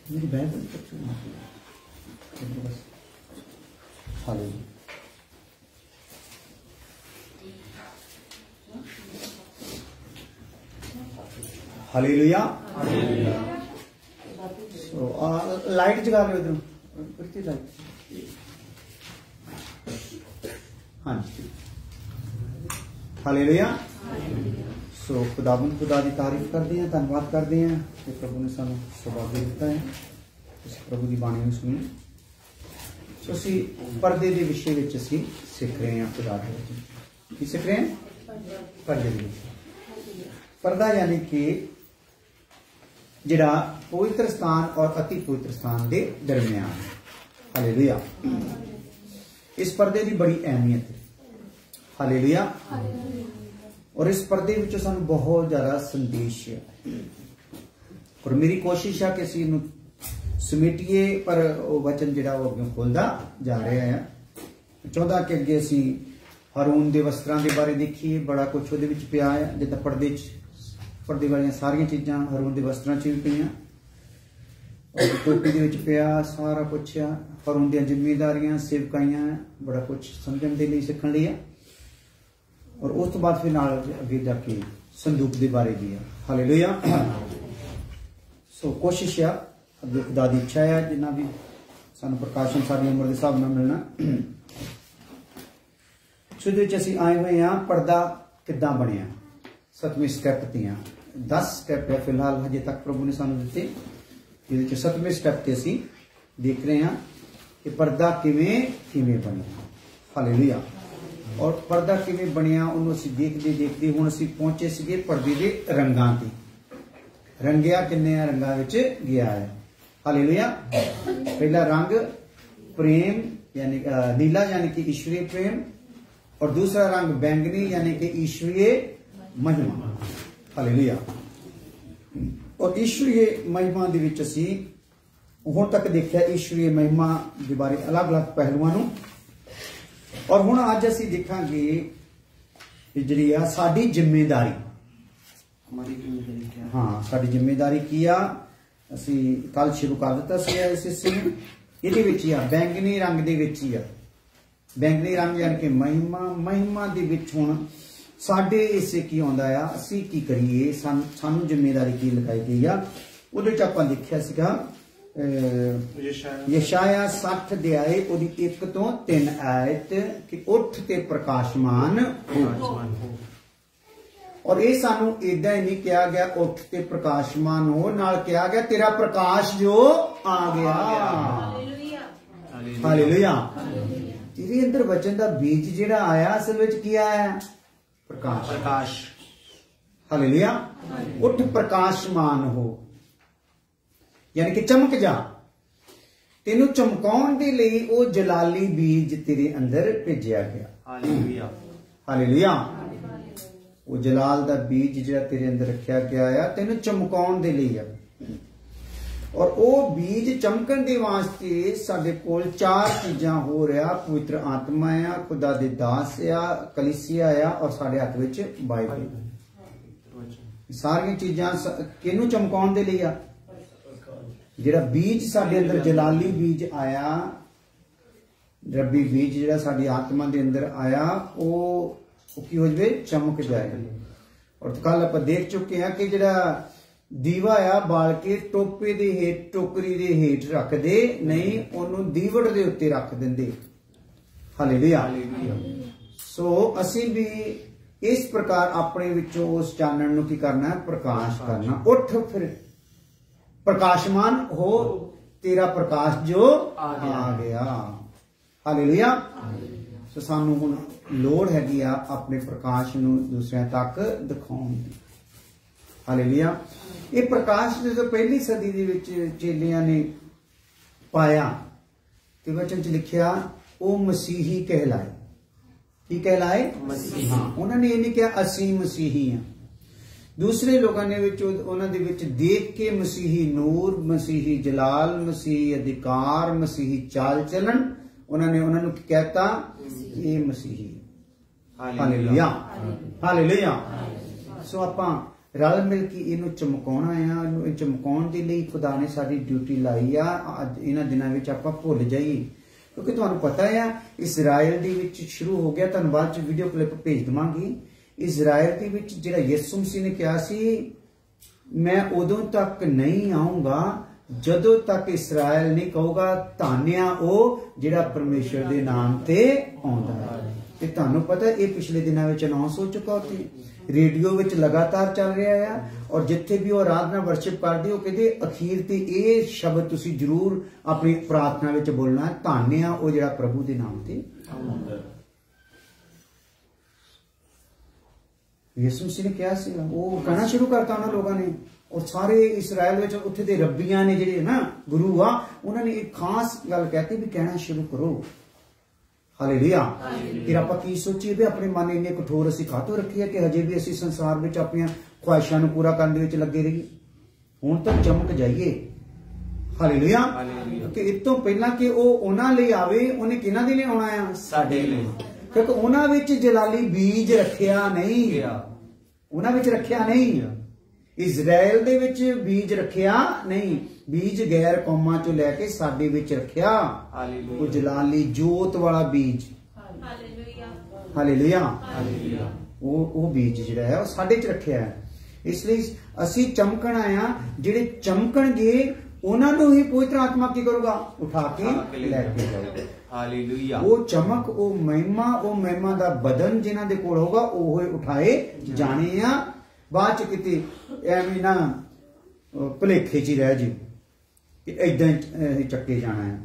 मेरी बाइबल बस hallelujah. So light जगा लो इधर लाइट। हाँ जी, हालेलुया। सो खुदा की तारीफ करते हैं, धन्यवाद करते हैं कि प्रभु ने सानू सौभाग्य दिता है इस प्रभु की बाणी सुनी। सो असी परदे के विषय में असी सीख रहे हैं। खुदा की सीख रहे हैं परदे के विषय। परदा यानी कि जिहड़ा पवित्र स्थान और अति पवित्र स्थान के दरमियान। हालेलुया। इस परदे की बड़ी अहमियत है। हालेलुया। और इस पर्दे विचों सानू बहुत ज्यादा संदेश है और मेरी कोशिश है कि असीं इहनूं समेटिए, पर वचन जिहड़ा वो अगे खुलदा जा रहा है। चाहता कि अगे असीं हारून दे वस्त्रां दे बारे देखिए। बड़ा कुछ उहदे विच पिया है, जिद्दां पर्दे वालियां सारियां चीज़ां हारून दे वस्त्रां च भी पियां और टोपी दे विच पिया सारा कुछ आ। हारून दीयां जिम्मेदारियां, सेवकाइयां, बड़ा कुछ समझण दे लई सीखण लई है। और उस तो बाद फिर नाल अगे जाके संदूक के बारे भी है। हालेलुया। सो कोशिश है अगे खुदा की इच्छा है जिन्ना भी सानू प्रकाशन सारी उम्र के हिसाब नाल मिलना। शुरू असीं आए हुए हाँ पर्दा किद्दां बनिया। 7वें स्टैप ते हाँ। 10 स्टैप है फिलहाल हजे तक प्रभु ने सानू दिते, जिहदे 7वें स्टैप ते असीं देख रहे हैं कि पर्दा किवें बनिया। हालेलुया। और पर्दा किवें बनिया उन्होंने असीं देखते देखते हुण असीं पहुंचे सीगे पर्दे दे रंगां ते। रंगिया किन्ने रंगां विच गया है। हालेलुया। पहला रंग प्रेम यानी नीला यानी कि ईश्वरीय प्रेम, और दूसरा रंग बैंगनी यानी कि ईश्वरीय महिमा। हालेलुया। और ईश्वरीय महिमा दे विच असीं हुण तक देखिया ईश्वरीय महिमा दे बारे अलग अलग पहलुआं नूं। और हुण अज असीं देखांगे जिहड़ी आ साडी जिम्मेदारी। हाँ, साडी जिम्मेदारी की आ। असीं कल शुरू कर दिता सी इस हिस्से में। इहदे विच ही आ बैंगनी रंग दे विच ही आ। बैंगनी रंग यानी कि महिमा दे विच हुण साडे हिस्से की आउंदा आ, असीं की करिए, सानू जिम्मेदारी की लगाई गई आ। उहदे विच आपां देखिया सीगा यशाया 60 अध्याय उहदी 1 तो 3 आयत कि उठ ते प्रकाशमान हो। और ये सानू इदां ही नहीं कहा गया उठ ते प्रकाशमान हो, नाल कहा गया तेरा प्रकाश जो आ गया। हालेलुया। तेरे अंदर वचन दा बीज जिहड़ा आया असल विच की आया? प्रकाश। हालेलुया। उठ प्रकाशमान हो यानी कि चमक जा। तेनू चमकाउण दे लई ओ जलाली बीज तेरे अंदर भेजिया गया। हालेलुया। हालेलुया। वो जलाल दा बीज जिहड़ा तेरे अंदर रखिया गया है तेनू चमकाउण दे लई है। और वो बीज चमकण दे वास्ते साडे कोल 4 चीजां हो रहा। पवित्र आत्मा आ, खुदा दे दास आ, कलीसिया आ और साडे हत्थ विच बाइबल। सारियां चीजां किनू चमकाउण दे लई आ? जिहड़ा बीज साडे अंदर जलाली बीज आया, रब्बी बीज जिहड़ा साडी आत्मा दे अंदर आया वो की हो जाए? चमक जाए। और कल आप देख चुके हैं कि जिहड़ा दीवा आ बाल के टोपे दे हेठ टोकरी दे हेठ रख दे नहीं, ओनू दीवड़ दे उत्ते रख दिंदे। हालेलुया। सो असीं भी इस प्रकार अपने विचों उस चानण नू की करना है? प्रकाश करना। उठ फिर प्रकाशमान हो, तेरा प्रकाश जो आ गया। हालेलुया। सो सानू हुण लोड़ हैगी आ अपने प्रकाश नू दूसरियां तक दिखाउण दी। हालेलुया। ये प्रकाश जो पहली सदी दे विच चेलियां ने पाया ते वचन च लिखिया ओ मसीही कहलाए। की कहलाए? मसीही। हाँ, उन्होंने ये नहीं कहा असी मसीही हैं। दूसरे लोगों ने उन्होंने देख के मसीही नूर, मसीही जलाल, मसीही अधिकार, मसीही चाल चलन, उन्होंने उन्होंने कहता ये मसीही। हालेलुया। हालेलुया। सो आपां रल मिल के इनू चमकाउणा आ, इनू चमकाउण दे लई खुदा ने साडी ड्यूटी लाई आ। अज इन्हां दिनां विच आपां भुल जाइए, क्योंकि तुहानूं पता है इजराइल दे विच शुरू हो गया। तुहानूं बाद च वीडियो क्लिप भेज देवांगी। इजराइल दे विच जिहड़ा यीशु मसीह ने कहा सी, मैं उदों तक नहीं आऊंगा जदों तक इस्राएल नहीं कहूगा धान्या ओ जिहड़ा परमेश्वर दे नाम ते आउंदा है। ते तुहानूं पता ये पिछले दिनों में अनाउंस हो चुका, उत्थे रेडियो विच लगातार चल रहा है। और जिथे भी वो आराधना वर्शिप करदे हो कहते अखीर ते ये शब्द तुसी जरूर अपनी प्रार्थना विच बोलना, धान्या ओ जिहड़ा प्रभु दे नाम ते आउंदा। यीशु मसीह ने क्या सी वो कहना शुरू करता उन्होंने लोगों ने। और सारे इसराइल में उत्थे दे रब्बियां ने जिहड़े ना गुरु आ, उन्होंने एक खास गल कहती भी कहना शुरू करो हालेलुया। फिर आप की सोचिए भी अपने मन इन्ने कठोर असीं काहतों रखी है कि हजे भी असीं संसार में अपन ख्वाहिशां नूं पूरा करने विच लगे रहिए। हुण तां चमक जाइए हालेलुया। कि इस तो पहला कि वो उन्हां लई आवे, उन्हें किन्हां दे लई आउणा आ? साडे लई। क्योंकि उन्हां विच जलाली बीज रखिया नहीं, उन्हां विच रखिया नहीं। इजराइल दे विच बीज रखिया नहीं, बीज गैर कौमां चों लैके साडे विच रखिया। वो जलाली जोत वाला बीज हालेलुया, वो बीज जिहड़ा है वो साडे च रखिया है। इसलिए असीं चमकण आया, जिहड़े चमकणगे उन्हां नूं ही पवित्र आत्मा की करूगा? उठा के लैके जाऊगा। हालेलुया। वो चमक वो महिमा दा बदन जिन्हां दे कोल होगा वो उठाए जाने आ। बाद च किते एवें ना भुलेखे च रह जी इदां चक्के जाना है।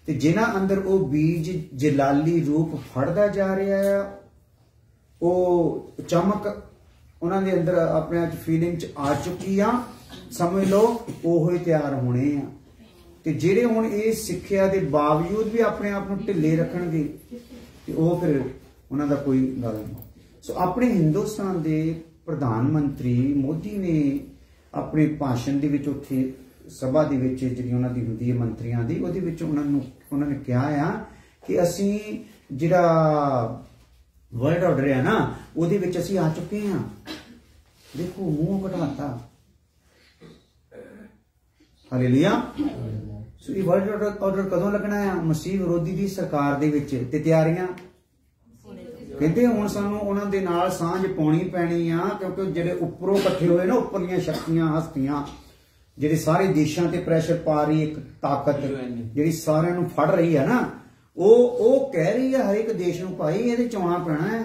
ते जिन्हां अंदर वो बीज जलाली रूप फड़दा जा रहा है, वो चमक उन्हां दे अंदर अपने आप फीलिंग च आ चुकी आ, समझ लो वो ही तैयार होने आ। ते जिहड़े हुण ये सिक्ख्या दे बावजूद भी अपने आप नूं ढिले रखणगे ते वो फिर उन्हां दा कोई गल नहीं। सो अपने हिंदुस्तान दे प्रधानमंत्री मोदी ने अपने भाषण दे विच उत्थे सभा दे विच जिहड़ी उन्हां दी हुंदी है मंत्रियां दी, उहदे विच उन्होंने कहा आ कि असीं जिहड़ा वर्ल्ड ऑर्डर है ना उहदे विच असीं आ चुके हैं। देखो मुंह घटाता हालेलुया। सो ये वर्ल्ड ऑर्डर कदों लगना है? मसीह विरोधी दी सरकार दे विच ते तैयारियां कहते हुण सानूं उन्हां दे नाल सांझ पाउणी पैणी आ, क्योंकि जिहड़े उपरों इकट्ठे होए ना उपरलियां शक्तियां हस्तियां जिहड़े सारे देशां ते प्रैशर पा रही एक ताकत जिहड़ी सारिਆਂ ਨੂੰ फड़ रही है ना, वो कह रही है हर एक देश ਨੂੰ भाई ਇਹਦੇ ਚ ਆਉਣਾ ਪੈਣਾ है।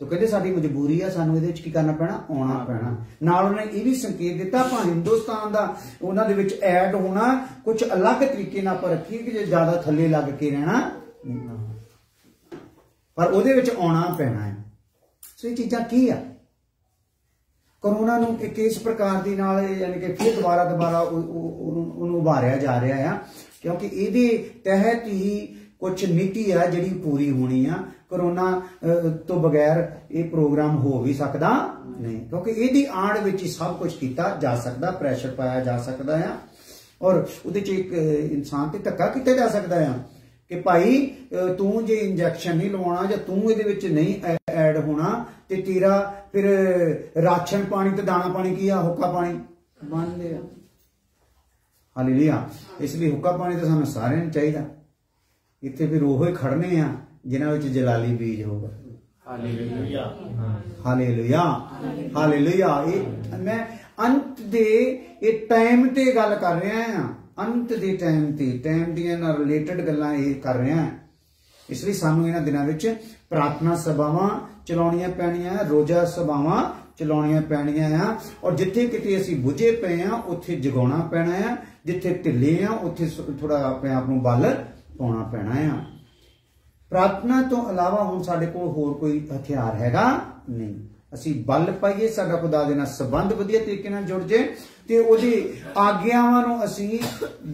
तो कहते साडी मजबूरी है, सानूं ਇਹਦੇ ਚ ਕੀ करना पैना? आउणा पैना। नाल उन्होंने ये भी संकेत दिता ਆਪਾਂ हिंदुस्तान ਦਾ ਉਹਨਾਂ ਦੇ ਵਿੱਚ ऐड होना कुछ अलग तरीके नाल पर रखी कि जे ज्यादा थल्ले लग के रहना पर ਉਹਦੇ ਵਿੱਚ आउणा पैना है। सो ये चीज़ां की आ? कोरोना नूं किस प्रकार दी नाल यानी कि फिर दोबारा उन्होंने उभारिया जा रहा है, क्योंकि ये तहत ही कुछ नीति है जिहड़ी पूरी होनी आ। कोरोना तो बगैर ये प्रोग्राम हो भी सकता नहीं, क्योंकि ये आड़ विच ही सब कुछ किया जा सकता, प्रैशर पाया जा सकता है और उहदे च एक इंसान ते धक्का किया जा सकता है कि भाई तू जे इंजैक्शन नहीं लवाना या तू ये नहीं ऐड होना ते तेरा फिर राशन पानी ते दाना पानी की आ? हुक्का पानी बन लिया। हालेलुया। इसलिए हुक्का पानी तो सानूं सारिਆਂ ਨੂੰ चाहिए। इत्थे फिर वो खड़ने आ जिन्हां विच जलाली बीज होगा। Hallelujah hallelujah hallelujah. मैं अंत दे ये टाइम ते गल कर रहा हां, अंत दे टाइम दियां नाल रिलेटेड गल्लां ये कर रहे हैं। इसलिए सानूं इन्हां दिनां विच प्रार्थना सभावां चलाउणियां पैणियां, रोजा सभावां चलाउणियां पैणियां आ और जिथे किते असीं बुझे पे आ उत्थे जगाउणा पैणा आ, जिथे ढिले आ उत्थे थोड़ा अपने आप नूं बल पाउणा पैणा आ। प्रार्थना तो अलावा हुण साडे कोल होर कोई हथियार हैगा नहीं। असीं बल पाइए, साडा खुदा दे नाल संबंध वधिया तरीके नाल जुड़ जाए ते ओहदी आग्यावां नूं असीं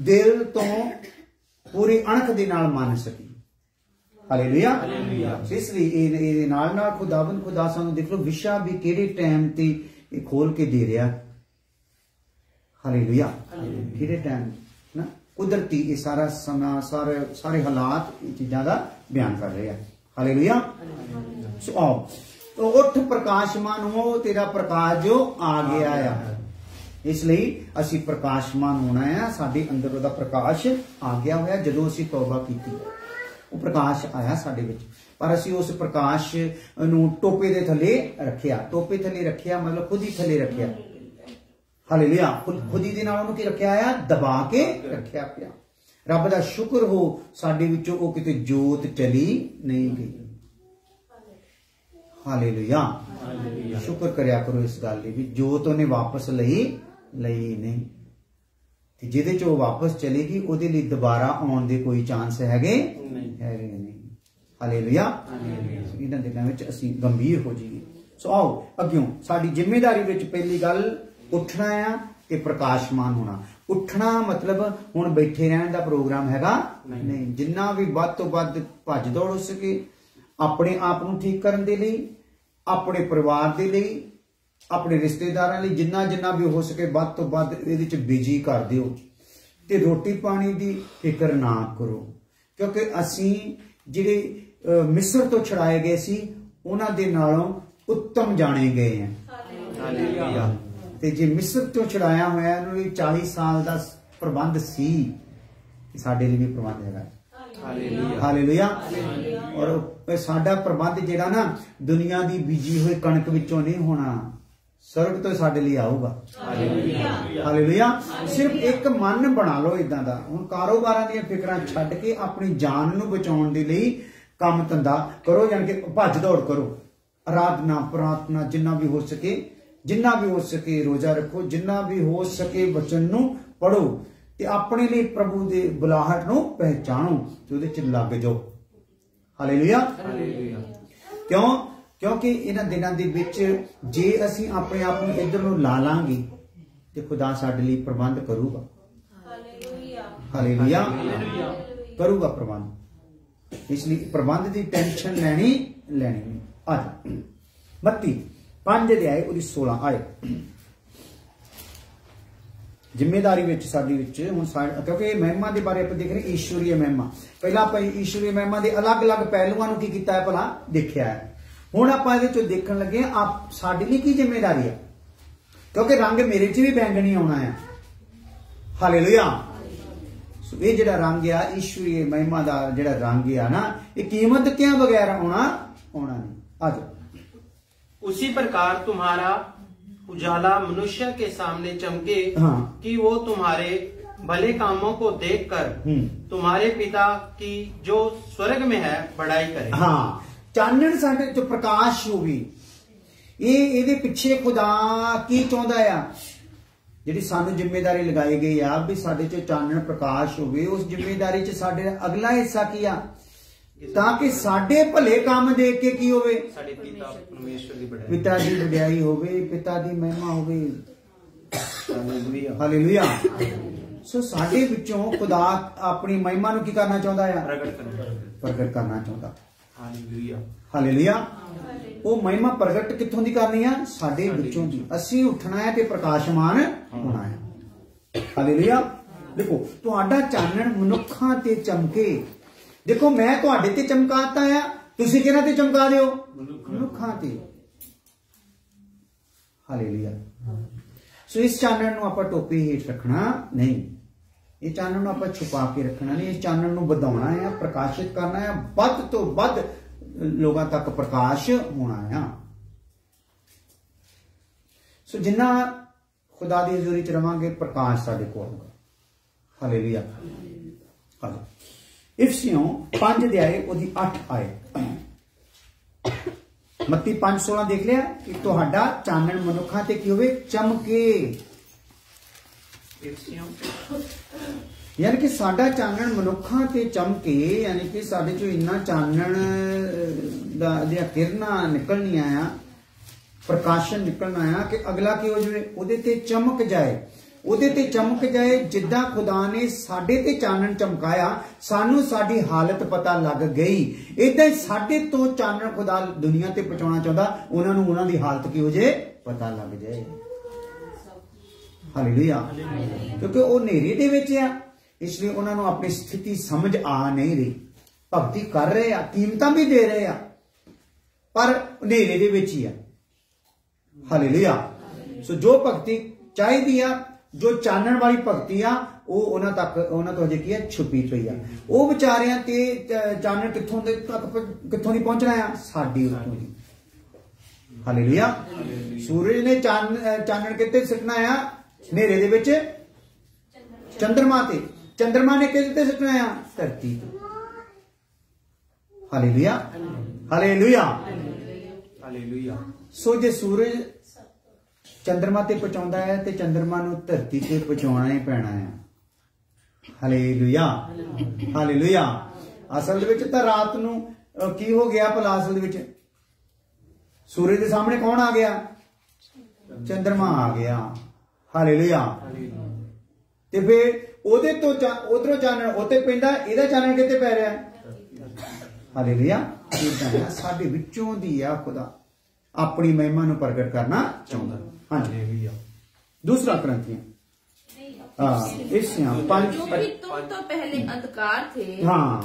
दिल तो पूरी अणख दे नाल मान सकीए। हालेलुया। इसलिए ये नाल नाल खुदा सानूं देख लो विशा भी किहड़े टाइम ते खोल के दे रहा। हालेलुया। किहड़े टाइम ना कुदरती ये सारा समा सारे हालात चीज़ों का बयान कर रहे हैं। हालेलुया। सो आओ तो उठ प्रकाशमान हो, तेरा प्रकाश जो आ गया आ। इसलिए असी प्रकाशमान होना है, साडे अंदर उहदा प्रकाश आ गया होया। जदों असी तौबा कीती वो प्रकाश आया साडे विच, पर असी उस प्रकाश नूं टोपे दे थले रखिया। टोपे थले रखिया मतलब खुद ही थले रखिया। हालेलुया। खुद ही दे नाल उहनूं की रखिया आया, दबा के रखिया पिया। रब दा शुक्र हो साडे विचों ओ किते जोत चली नहीं गई। हालेलुया। शुक्र करया करो इस गल दी भी जोत उहने वापस लई नहीं, ते जिहदे चों वापस चलेगी उहदे लई दोबारा आउण दे कोई चांस हैगे नहीं। हालेलुया। इन्हां दिनां विच असीं गंभीर हो जाइए। सो आओ अग्यों साडी जिम्मेदारी विच पहली गल उठना आ ते प्रकाशमान होना। उठना मतलब हुण बैठे रहण दा प्रोग्राम हैगा नहीं। जिन्ना भी वध तो वध भज दौड़ हो सके अपने आप नूं ठीक करन दे लई, अपने परिवार दे लई, अपने रिश्तेदारां लई जिन्ना जिन्ना भी हो सके वध तो वध इहदे च बिजी कर दिओ ते रोटी पानी दी फिक्र ना करो, क्योंकि असीं जिहड़े मिस्र तो छड़ाए गए सी उन्हां दे नालों उत्तम जाने गए हैं। हालेलुया। ते जे मिस्र तो छड़ाया होया उन्हां लई 40 साल दा प्रबंध सी, साडे लई भी प्रबंध हैगा। हालेलुया। और साडा प्रबंध जिहड़ा ना दुनिया दी बीजी हुई कणक विचों नहीं होना, स्वर्ग तो साडे लई आऊगा। हालेलुया। सिर्फ एक मन बना लो इदां दा। हुण कारोबारां दीयां फिकरां छड्ड के अपनी जान नूं बचाउण दे लई काम धंधा करो, यानी कि भज दौड़ करो। आराधना प्रार्थना जिन्ना भी हो सके रोजा रखो, जिन्ना भी हो सके वचन नूं पढ़ो ते अपने लिए प्रभु दे बुलाहट नूं पहचानो ते उहदे च लग जाओ। हालेलुया। क्यों? क्योंकि इन्हां दिनां दे विच जे असीं अपने आप नूं इधर नूं ला लांगे ते खुदा साडे लई प्रबंध करूगा। हालेलुया। करूगा प्रबंध। इसलिए प्रबंध की टेंशन लेनी। आज मत्ती 5 अध्याय 16 आए। जिम्मेदारी विच साडी विच हुण क्योंकि महिमा के बारे आप देख रहे ईश्वरीय महिमा। पहला आप ईश्वरीय महिमा के अलग अलग पहलुआं नूं की कीता है भला देखिया है। हुण आपां इहदे चों देखण लगे आप साडी लई की जिम्मेदारी है, क्योंकि रंग मेरे च भी बैंगनी आउणा है। हालेलुया। सो ये जिहड़ा रंग आ ईश्वरीय महिमा दा जिहड़ा रंग आ ना, ये कीमत के बगैर आउणा नहीं। आज उसी प्रकार तुम्हारा उजाला मनुष्य के सामने चमके, हाँ। कि वो तुम्हारे भले कामों को देखकर तुम्हारे पिता की जो स्वर्ग में है बड़ाई करे। हाँ, चानण साडे जो प्रकाश होगी, ये पिछे खुदा की चाहता है, जिहड़ी सानू जिम्मेदारी लगाई गई आ भी साडे च चानण प्रकाश होवे। उस जिम्मेदारी च साडे अगला हिस्सा की आ ताकि साडे भले काम देख के की होवे, साडे पिता परमेश्वर दी बड़ाई, पिता दी वडियाई होवे, पिता दी महिमा होवे। हालेलुया। सो साडे विचों खुदा अपनी महिमा नूं की करना चाहता है, प्रगट करना चाहता। हालेलुया। हालेलुया। वो महिमा प्रगट कित्थों दी करनी है? साडे विचों दी। असीं उठना है ते प्रकाशमान होना है। हालेलुया। देखो तुहाडा चानण मनुखां ते चमके। देखो मैं तुहाडे ते चमकाता है, तुसीं किहनां ते चमका दिओ? मनुखां ते। हालेलुया। सो इस चानण नूं आपां टोपी हेठ रखना नहीं, इस चानण नूं आपां छुपा के रखना नहीं। इस चानण नूं वधाउणा है, प्रकाशित करना है, वध तो वध लोगों तक प्रकाश होना है। सो जिन्ना खुदा दी हज़ूरी च रवांगे प्रकाश साडे कोल होगा। हालेलुया। इफसियों 5 अध्याय उहदी 8 आए। मत्ती 5:16 देख लिया कि तुहाडा चानण मनुखां ते की होवे? चमके। यानी कि साडा चानण मनुखां ते चमके, यानी कि साडे चों इन्ना चानण दा किरणां निकलणियां आ, प्रकाशन निकलना आ कि अगला की हो जाए, उहदे ते चमक जाए। उहदे ते चमक जाए जिद्दां खुदा ने साडे ते चानण चमकाया, सानू साडी हालत पता लग गई। इदां ही साडे तो चानण खुदा दुनिया ते पहुंचाउणा चाहुंदा, उहनां नूं उहनां दी हालत की हो जाए पता लग जाए। हालेलुया। क्योंकि वो नेरे दे विच आ, इसलिए उन्हां नूं अपनी स्थिति समझ आ नहीं रही। भगती कर रहे आ, कीमतां भी दे रहे आ, पर हनेरे दे विच ही आ। हालेलुया। सो जो भगती चाहिदी आ, जो चानण वाली भगती आ, वो उन्हां तो अजे की है छुपी पई आ। वो विचारियां ते चानण कित्थों दी पहुंचना आ, साडी उत्तों दी। हालेलुया। सूरज ने चानण कित्थे सिटना आ, हनेरे दे विच चंद्रमा ते, चंद्रमा ने कित्थे सिटना आ, धरती ते। Hallelujah, hallelujah, hallelujah. सो जे सूरज चंद्रमा ते पहुंचाउंदा है ते चंद्रमा नूं धरती ते पहुंचाउणा ही पैना है। Hallelujah, hallelujah. असल दे विच तां रात नूं की हो गया भला, असल दे विच सूरज दे सामने कौन आ गया, चंद्रमा आ गया। हालेलुया। ते फिर ओदे तो उधरों चानण उत्ते पैंदा, इहदा चानण कित्ते पै रिहा है। हालेलुया। इदां साडे विचों दी आ खुदा अपनी महिमा नूं प्रगट करना चाहुंदा। हालेलुया। दूसरा करंथियां क्योंकि तुम तो पहले अंधकार थे, हाँ,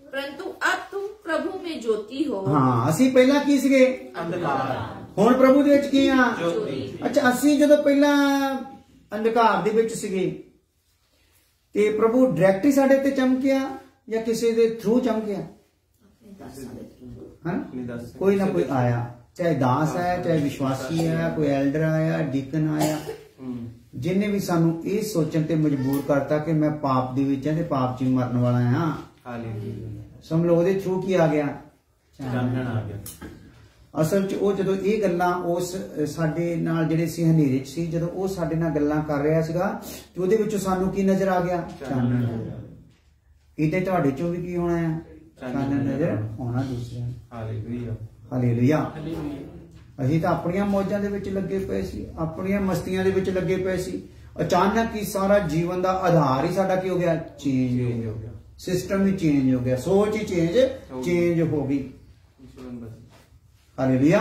परंतु अब तुम प्रभु में ज्योति हो। हाँ, असी पहला की सीगे, अंधकार, हुण प्रभु दे विच की आ, ज्योति। अच्छा, असी जदों पहला अंधकार दे विच सीगे ते प्रभु डायरेक्ट ही साडे ते चमकिया या किसी दे थ्रू चमकिया? कोई ना कोई आया, चाहे दास आया, चाहे विश्वासी आया, कोई एल्डर आया, डीकन आया, जिन्हें भी सानू ये सोचन ते मजबूर करता कि मैं पाप दे विच हां ते पाप च मरन वाला हां। हालेलुया। समझ लो ओदे थ्रू की आ गया, चानण आ गया। असल च ਉਹ ਜਦੋਂ ਇਹ ਗੱਲਾਂ ਉਸ ਸਾਡੇ ਨਾਲ ਜਿਹੜੇ ਸੀ ਹਨੇਰੇ ਚ ਸੀ, ਜਦੋਂ ਉਹ ਸਾਡੇ ਨਾਲ ਗੱਲਾਂ ਕਰ ਰਿਹਾ ਸੀਗਾ ਤੇ ਉਹਦੇ ਵਿੱਚੋਂ ਸਾਨੂੰ ਕੀ ਨਜ਼ਰ ਆ ਗਿਆ, ਚਾਨਣ। ਇਹਦੇ ਤੁਹਾਡੇ ਚੋਂ ਵੀ ਕੀ ਹੋਣਾ ਹੈ, ਚਾਨਣ ਨਜ਼ਰ ਆਉਣਾ ਦੂਸਰਾ। Hallelujah, hallelujah. ਅਸੀਂ ਤਾਂ ਆਪਣੀਆਂ ਮੌਜਾਂ ਦੇ ਵਿੱਚ ਲੱਗੇ ਪਏ ਸੀ, ਆਪਣੀਆਂ ਮਸਤੀਆਂ ਦੇ ਵਿੱਚ ਲੱਗੇ ਪਏ ਸੀ। ਅਚਾਨਕ ਹੀ ਸਾਰਾ ਜੀਵਨ ਦਾ ਆਧਾਰ ਹੀ ਸਾਡਾ ਕੀ ਹੋ ਗਿਆ, ਚੇਂਜ ਹੋ ਗਿਆ। ਸਿਸਟਮ ਹੀ ਚੇਂਜ ਹੋ ਗਿਆ, ਸੋਚ ਹੀ ਚੇਂਜ ਹੋ गई। हालेलुया।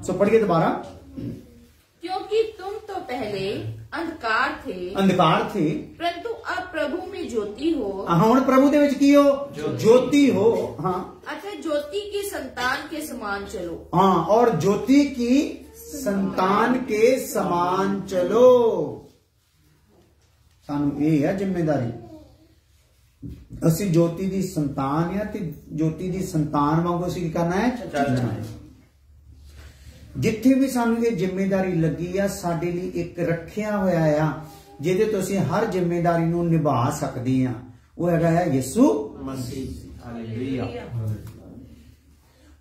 सो पढ़िए दोबारा। क्योंकि तुम तो पहले अंधकार थे, परंतु अब प्रभु में ज्योति हो। हुण प्रभु दे विच की हो, ज्योति हो। हाँ, अच्छा, ज्योति की संतान के समान चलो। हाँ, और ज्योति की संतान के समान चलो। सानू ये है जिम्मेदारी, ਅਸੀਂ ज्योति की संतान है ते ज्योति की संतान वांगू असीं की करना है, चलना है। जिथे भी सानू ये जिम्मेदारी लगी आ, साडे लई एक रखिया होया आ जिहदे तो असीं हर जिम्मेदारी नूं निभा सकदे आ, वो हैगा है यीशु मसीह। हालेलुया।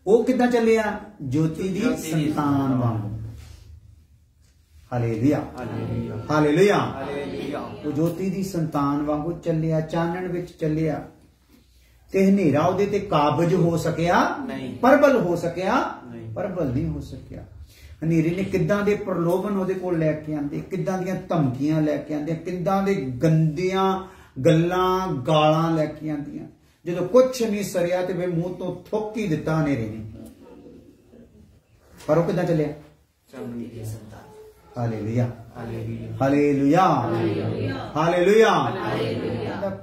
वो किदां चलिया, ज्योति की संतान वांगू। Hallelujah, hallelujah. वो ज्योति की संतान वांगू चलिया, चानण विच चलिया ते हनेरा उहदे ते काबज हो सकिया नहीं, परबल हो सकिया परबल नहीं हो सकिया। हनेरे ने किदां दे प्रलोभन उहदे कोल लैके आंदे, किदां दियां धमकियां लैके आंदे, किदां दे गंदियां गल्लां गालां लैके आंदियां। जदों कुछ नहीं सरिया ते वे मूंह तो थुक ही दिता हनेरे ने, पर वो किदां चलिया, हालेलुया, हालेलुया, हालेलुया।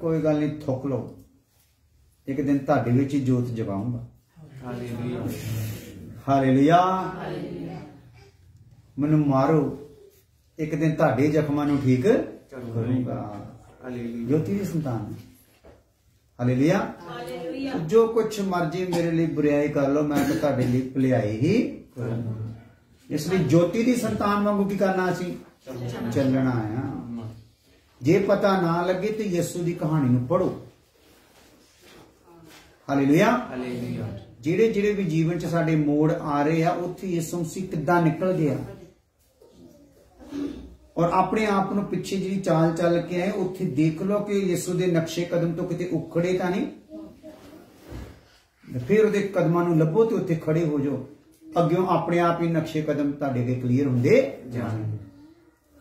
कोई गल नहीं, थुक लो, एक दिन तुहाडे विच ही जोत जगाऊंगा। हालेलुया। मैनू मारो, एक दिन तुहाडे जख्मां नूं ठीक करूंगा। ज्योति की संतान। हालेलुया। जो कुछ मर्जी मेरे लिए बुराई कर लो, मैं तो तुहाडे लिए भलाई ही करूंगा। इसलिए ज्योति की संतान वांगू की करना, असी चलना है। जे पता ना लगे तो यीशु की कहानी नूं पढ़ो। हालेलुया। जेड़े जेड़े भी जीवन च साडे मोड़ आ रहे हैं, उत्थे यीशु मसीह किदां निकल गया, और अपने आप नूं पिछे जी चाल चल के आए, उत्थे देख लो कि यीशु दे नक्शे कदम तो किते उखड़े तां नहीं, फिर उहदे कदमां नूं लभो ते उत्थे खड़े हो जाओ। अग्यों अपने आप ही नक्शे कदम तुहाडे अगे क्लीयर हुंदे जाणगे।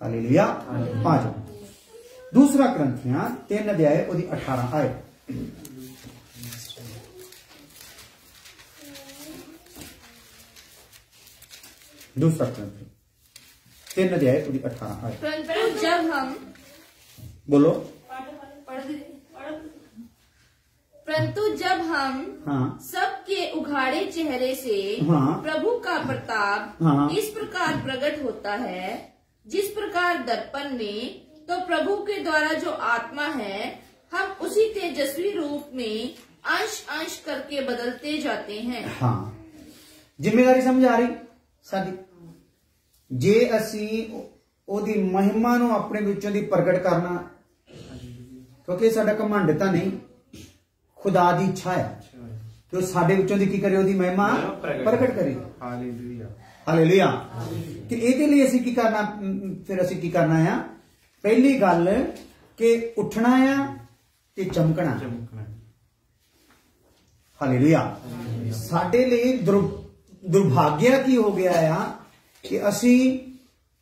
हालेलुया। आ जाओ दूसरा करंथियां 3 अध्याय उहदी 18 आयत। दूसरा करंथियां 3 अध्याय उहदी 18 आयत। परंतु जब हम बोलो, परंतु जब हम सबके उघाड़े चेहरे से प्रभु का प्रताप इस प्रकार प्रकट होता है जिस प्रकार दर्पण में, तो प्रभु के द्वारा जो आत्मा है हम उसी तेजस्वी रूप में अंश अंश करके बदलते जाते हैं। हाँ, जिम्मेदारी समझ आ रही साडी। जे असी ओदी महिमा नूं अपने विचों दी प्रगट करना, क्योंकि साडा घमंड तां नहीं, खुदा दी इच्छा है कि वो साडे विचों दी की करे, ओदी महिमा प्रगट करे। Hallelujah, hallelujah. कि इहदे लई असी की करना, फिर असी की करना है, पहली गल कि उठना है ते चमकना। हालेलुया। साडे लई दुर्भाग्य की हो गया है कि असी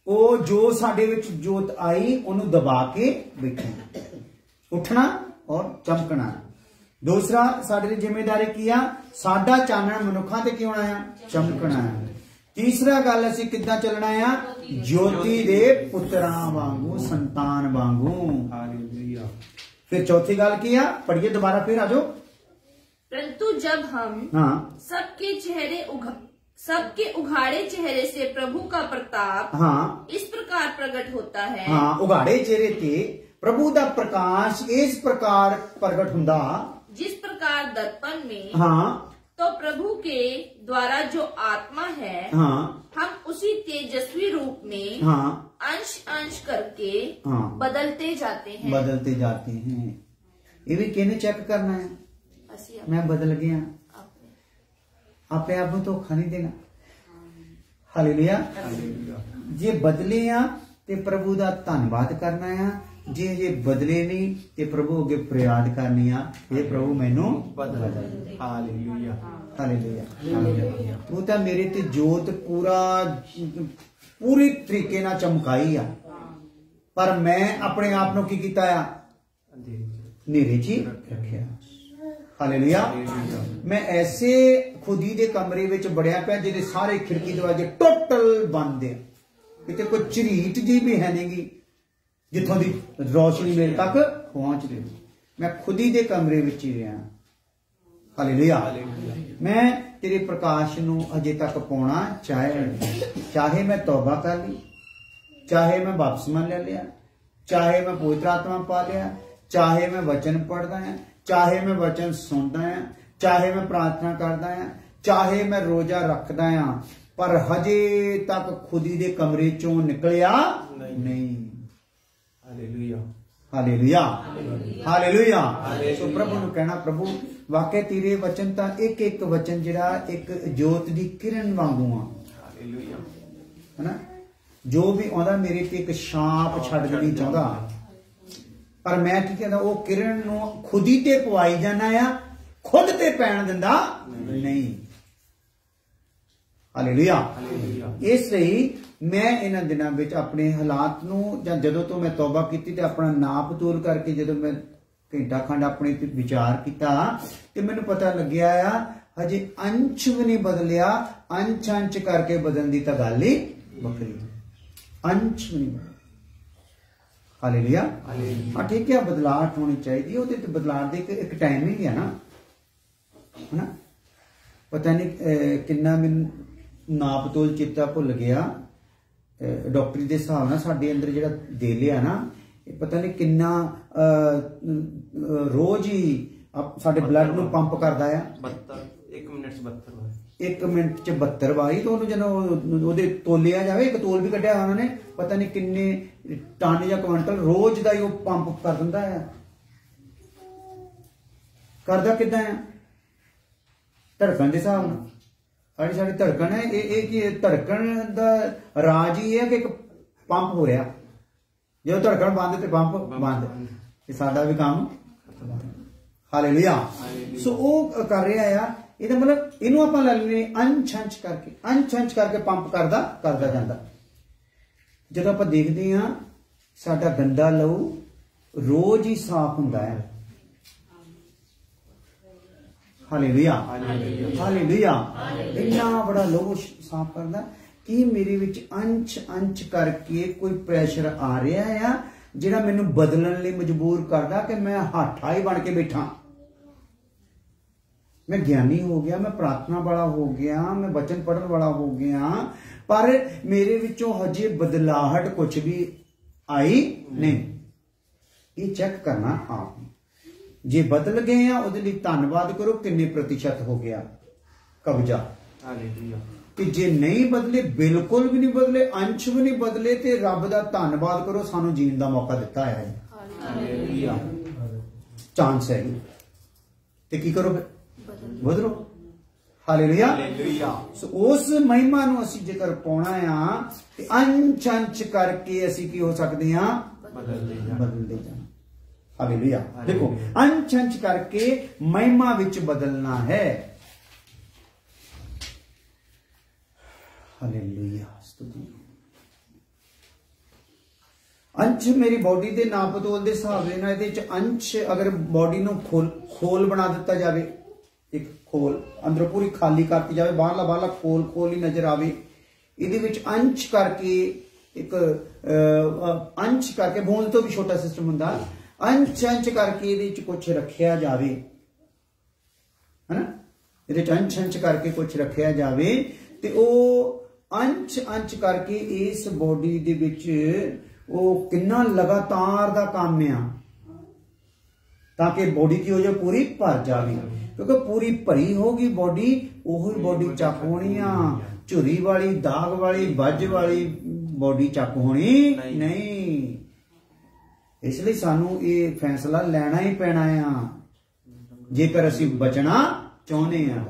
वो जो साडे विच जोत आई उन्हें दबा के बैठे। उठना और चमकना। दूसरा साडे जिम्मेदारी की आ, साडा चानण मनुखा ते की होना है, चमकना है। तीसरा गल असी किद्दां चलना है, ज्योति दे पुत्रां वांगू, संतान वांगू। हालेलुया। फिर चौथी गल की आ, पढ़िए दोबारा फिर आजो। परंतु जब हम सबके उघाड़े चेहरे से प्रभु का प्रताप इस प्रकार प्रकट होता है। हाँ, उघाड़े चेहरे ते प्रभु दा प्रकाश इस प्रकार प्रकट हुंदा जिस प्रकार दर्पण में, हाँ, तो प्रभु के द्वारा जो आत्मा है हम उसी तेजस्वी रूप में अंश अंश करके बदलते जाते हैं। ये भी किने चेक करना है, मैं बदल गया, अपने आप को धोखा नहीं देना। हालेलुया। जे बदले आ ते प्रभु दा धन्नवाद करना है, जे बदले नहीं ते प्रभु अगे फरियाद करनी आ, ये प्रभु मैनू बदल। Hallelujah, hallelujah. तू तां मेरे ते जोत पूरी तरीके नाल चमकाई आ, पर मैं अपने आप नूं की कीता आ, नेरे च ही रखिया। हालेलुया। मैं ऐसे खुदी दे कमरे विच बड़िया पिया जिहदे सारे खिड़की दरवाजे टोटल बंद है, किते कोई झरीट जी भी है नहीं जिथों दी रोशनी मेरे तक पहुंच रही। मैं खुदी दे कमरे विच ही रहा। हालेलुया। मैं तेरे प्रकाश नूं अजे तक पाउणा चाहे मैं तौबा कर ली, चाहे मैं बपतिस्मा ले लिया, चाहे मैं पवित्र आत्मा पा लिया, चाहे मैं वचन पढ़दा है, चाहे मैं वचन सुनदा है, चाहे मैं प्रार्थना करदा है, चाहे मैं रोजा रखदा हां, पर हजे तक खुदी दे कमरे चों निकलिया नहीं। Hallelujah, hallelujah, hallelujah. सो प्रभु नूं कहना, प्रभु वाकई तेरे वचन तां एक एक वचन जिहड़ा एक जोत दी किरण वांगू आ। हालेलुया। है ना, जो भी आंदा मेरे ते एक छाप छड्ड देनी चाहुंदा, पर मैं की कहता वो किरण नूं खुदी ते पवाई जाना आ, खुद ते पैण दिंदा नहीं। हालेलुया। इसलिए मैं इन्हां दिनां विच अपने हालात नूं जां जदों तो मैं तौबा कीती ते अपना नाप तोल करके जदों मैं घंटा खंड अपने ते विचार किया ते मैनूं पता लग्या आ हजे अंश भी नहीं बदलिया, अंश अंश करके बदलण दी तां गल ही वखरी, अंश भी नहीं। हालेलुया। हाँ ठीक है, बदलाव होनी चाहिए, वो बदलाव एक टाइम ही है ना। पता नहीं किन्ना मैनूं नाप तोल चित्ता भुल गया, डॉक्टरी के हिसाब नाल साडे अंदर जिहड़ा दिल है ना, पता नहीं किन्ना रोज ही साडे ब्लड नूं पंप करदा है। 1 मिनट च 72 वारी, तो जो तोलिया जाए, एक तोल भी कढ़िया उन्होंने, पता नहीं किन्ने टन या क्विंटल रोज का ही पंप कर दिंदा है। करदा किदां है? धड़कन के हिसाब नाल। साडी धड़कन है, ये धड़कन का राज ही है कि एक पंप हो रहा, जो धड़कन बंद तो पंप बंद, ये साडा भी काम। हालेलुया। सो वो कर रहा है, ਇਹਦਾ मतलब ਇਹਨੂੰ ਆਪਾਂ ਲੈ ਲੈਨੇ ਅੰਸ਼ ਅੰਸ਼ ਕਰਕੇ ਪੰਪ ਕਰਦਾ ਜਾਂਦਾ। ਜਦੋਂ ਆਪਾਂ ਦੇਖਦੇ ਹਾਂ ਸਾਡਾ ਗੰਦਾ ਲਹੂ ਰੋਜ਼ ਹੀ ਸਾਫ਼ ਹੁੰਦਾ ਹੈ। Hallelujah, hallelujah. ਇੰਨਾ ਬੜਾ ਲਹੂ ਸਾਫ਼ ਕਰਦਾ ਕਿ ਮੇਰੇ ਵਿੱਚ ਅੰਸ਼ ਕਰਕੇ ਕੋਈ ਪ੍ਰੈਸ਼ਰ ਆ ਰਿਹਾ ਆ ਜਿਹੜਾ ਮੈਨੂੰ ਬਦਲਣ ਲਈ ਮਜਬੂਰ ਕਰਦਾ ਕਿ ਮੈਂ ਹਾਠਾ ਹੀ ਬਣ ਕੇ ਬੈਠਾ। मैं ज्ञानी हो गया, मैं प्रार्थना वाला हो गया, मैं वचन पढ़न वाला हो गया, पर मेरे विचों हजे बदलाहट कुछ भी आई नहीं। ये चेक करना आप। जे बदल गए हैं ਉਹਦੇ ਲਈ ਧੰਨਵਾਦ ਕਰੋ, किन्ने प्रतिशत हो गया कब्जा। कि जे नहीं बदले, बिल्कुल भी नहीं बदले, अंश भी नहीं बदले, तो रब दा धन्नवाद करो, सानू जीण दा मौका दिता है, चांस है। ते की करो फिर? बदलो। हालेलुया। सो उस महिमा नू असीं जेकर पाउणा आ ते अंश अंश करके असीं की हो सकदे हां? बदलते जाना। हालेलुया। देखो, अंश अंश करके महिमा विच बदलना है। हालेलुया। स्तुति। अंश मेरी बॉडी के नाप तोल के हिसाब से ਇਹਦੇ ਚ अंश अगर बॉडी ਨੂੰ खोल बना दिता जाए, एक खोल अंदरों पूरी खाली करती जाए, बाहरला बाहरला खोल ही नजर आवे, ਇਹਦੇ ਵਿੱਚ अंश करके एक अंश करके बूंद तो भी छोटा सिस्टम ਹੁੰਦਾ, अंश अंश करके ਇਹਦੇ ਚ कुछ रखिया जाए, है ना, ਇਹਦੇ ਚ अंश अंश करके कुछ रखिया जाए, ਤੇ ਉਹ अंश अंश करके इस बॉडी ਦੇ ਵਿੱਚ ਉਹ ਕਿੰਨਾ ਲਗਾਤਾਰ ਦਾ ਕੰਮ ਆ, ਤਾਂ ਕਿ ਬੋਡੀ ਕੀ ਹੋ ਜਾਏ? ਪੂਰੀ ਭਰ ਜਾਵੇ। ਕਿਉਂਕਿ ਪੂਰੀ ਭਰੀ ਹੋਗੀ ਬੋਡੀ, ਉਹੀ ਬੋਡੀ ਚੱਕ ਹੋਣੀ ਆ, ਝੁਰੀ ਵਾਲੀ, ਦਾਗ ਵਾਲੀ, ਵੱਜ ਵਾਲੀ ਬੋਡੀ ਚੱਕ ਹੋਣੀ ਨਹੀਂ। ਇਸ ਲਈ ਸਾਨੂੰ ਇਹ ਫੈਸਲਾ ਲੈਣਾ ਹੀ ਪੈਣਾ ਆ, ਜੇਕਰ ਅਸੀਂ ਬਚਣਾ ਚਾਹੁੰਦੇ ਆ।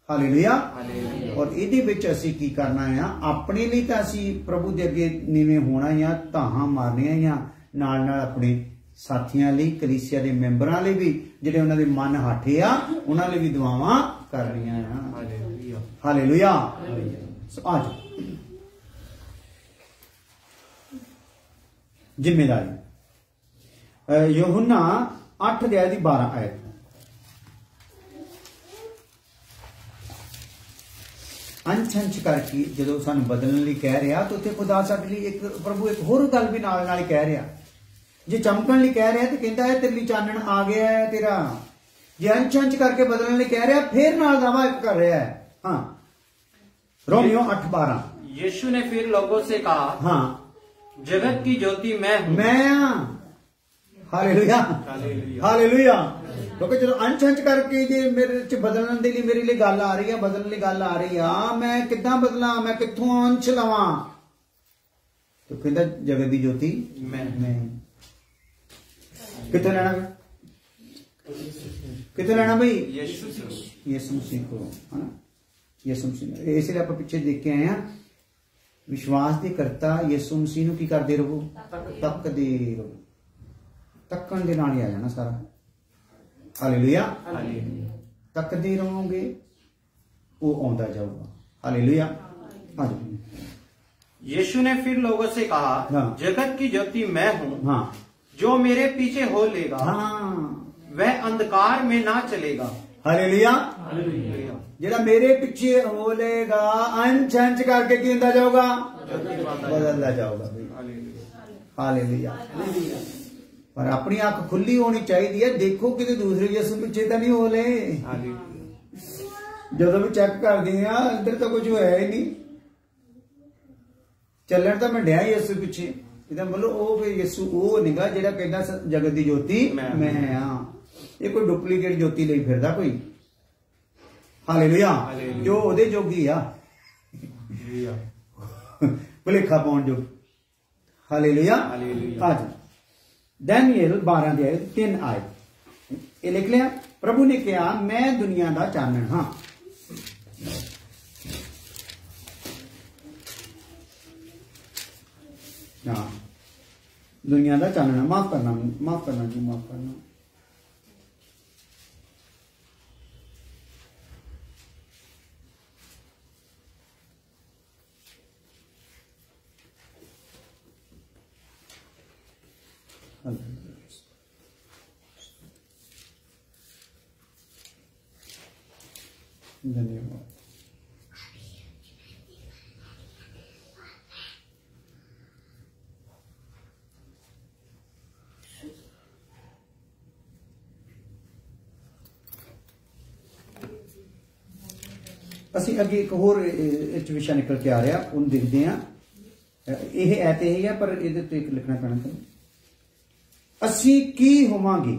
ਹਾਲੇਲੂਇਆ। और ਇਹਦੇ ਵਿੱਚ ਅਸੀਂ ਕੀ ਕਰਨਾ ਆ? ਆਪਣੇ ਲਈ ਤਾਂ ਅਸੀਂ ਪ੍ਰਭੂ ਦੇ ਅੱਗੇ ਨੀਵੇਂ ਹੋਣਾ ਆ, ਧਾਹਾਂ ਮਾਰਨੀਆਂ ਆ, ਨਾਲ ਨਾਲ ਆਪਣੇ ਸਾਥੀਆਂ ਲਈ, ਕਲੀਸਿਆ ਦੇ ਮੈਂਬਰਾਂ ਲਈ ਵੀ, ਜਿਹੜੇ ਉਹਨਾਂ ਦੇ ਮਨ ਹਾਠੇ ਆ, ਉਹਨਾਂ ਲਈ ਵੀ ਦੁਆਵਾਂ ਕਰਨੀਆਂ ਆ। ਹਾਲੇਲੂਇਆ। ਸੋ ਅੱਜ ਜ਼ਿੰਮੇਵਾਰੀ यूहन्ना 8 अध्याय की 12 आयत। अंश अंश करके जो सानू बदलने लिए कह रहा, तो उत्थे खुदा साडे लिए एक प्रभु एक होर गल भी नाल नाल कह रहा। जे चमकण लिए कह रहा तो कहता है तेरे लिए चानण आ गया है तेरा। जे अंश अंश करके बदलने लिए कह रहा, फिर नाल दावा कर रहा है। हाँ, रोमियो 8:12। यीशु ने फिर लोगों से कहा, हाँ, जगत की ज्योति मैं हूं। मैं। हालेलुया। हालेलुया। क्योंकि जो अंश अंश करके जे मेरे च बदलने के लिए मेरे लिए गल आ रही है, बदलने की गल आ रही है, मैं कितना बदला, मैं कितों अंश लवा? तो कहता जगत की ज्योति मैं। कितने लेना? कितने लेना भाई? यीशु मसीह को, है ना, यीशु मसीह। इसलिए आप पीछे देख के आए हैं, विश्वास के करता यीशु मसीह की करते रहो, तकते रहो, तकन के नाल ही आ जाना सारा। हालेलुया। तकते रहोगे वो आंदा जाऊगा। हालेलुया। हाँ जी। यीशु ने फिर लोगों से कहा, हाँ, जगत की ज्योति मैं हूं। हाँ, जो मेरे पीछे हो लेगा, हाँ, वह अंधकार में ना चलेगा। हालेलुया। जेड़ा मेरे पीछे हो लेगा, अंश अंश करके की होता जाऊगा? बदलता जाऊगा। हालेलुया। पर अपनी अख खुली होनी चाहिए, देखो कि दूसरे यीशु पीछे तो नहीं हो ले। जो भी चेक कर दी अंदर तो कुछ है ही नहीं, चलन तो मैं डया यीशु पीछे, मतलब यीशु वो निगा जेड़ा कहता जगत की ज्योति मैं हाँ। ये कोई डुप्लीकेट ज्योति ले फिरदा कोई? हालेलुया। जो ओदे जोगी आ, भुलेखा पाउण जो। हालेलुया। आज दानियल 12 अध्याय 3 आयत ये लिख लिया। प्रभु ने कहा, मैं दुनिया का चानण हाँ। हाँ, दुनिया का चानण। माफ करना जी, माफ करना। धन्यवाद। ਅਸੀਂ ਅੱਗੇ ਇੱਕ ਹੋਰ ਇਹ 'ਚ ਵਿਸ਼ਾ ਨਿਕਲ ਕੇ ਆ ਰਿਹਾ, ਉਹਨੂੰ ਦੇਖਦੇ ਹਾਂ। ਇਹ ਹੈ ਤੇ ਇਹ ਹੈ, ਪਰ ਇਹਦੇ ਤੇ ਇੱਕ ਲਿਖਣਾ ਪੈਣਾ ਤੁਹਾਨੂੰ, ਅਸੀਂ ਕੀ ਹੋਵਾਂਗੇ,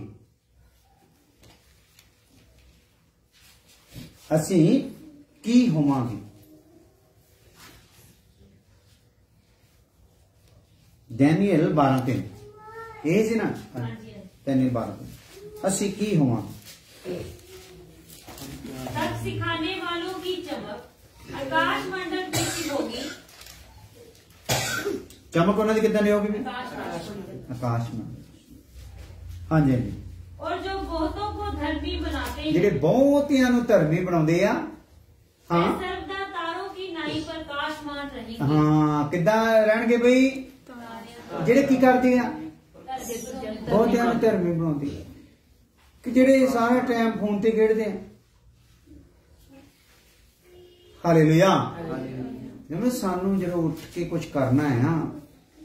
ਅਸੀਂ ਕੀ ਹੋਵਾਂਗੇ। डैनियल 12:3 ਇਹ ਸੀ ਨਾ, डैनियल 12:3 ਅਸੀਂ ਕੀ ਹੋਵਾਂਗੇ। तब सिखाने वालों की चमक आकाश मंडल जैसी होगी। चमक ਉਹਨਾਂ ਦੀ ਕਿੱਦਾਂ ਦੀ ਹੋਗੀ? आकाश मंडल। ਹਾਂਜੀ ਹਾਂਜੀ। और जो बहुतों को धर्मी बनाते हैं, ਜਿਹੜੇ ਬਹੁਤਿਆਂ ਨੂੰ ਧਰਮੀ ਬਣਾਉਂਦੇ ਆ, वे ਹਾਂ सर्वदा तारों की नाई पर काशमान रहेंगे। ਹਾਂ, ਕਿੱਦਾਂ ਰਹਿਣਗੇ ਬਈ? ਜਿਹੜੇ ਕੀ ਕਰਦੇ ਆ? ਬਹੁਤਿਆਂ ਨੂੰ ਧਰਮੀ ਬਣਾਉਂਦੇ ਆ, ਕਿ ਜਿਹੜੇ ਸਾਰਾ ਟਾਈਮ ਫੋਨ ਤੇ ਖੇਡਦੇ ਆ। ਹਾਲੇਲੂਇਆ। ਜਿਵੇਂ ਸਾਨੂੰ ਜਦੋਂ ਉੱਠ ਕੇ ਕੁਝ ਕਰਨਾ ਹੈ ਨਾ,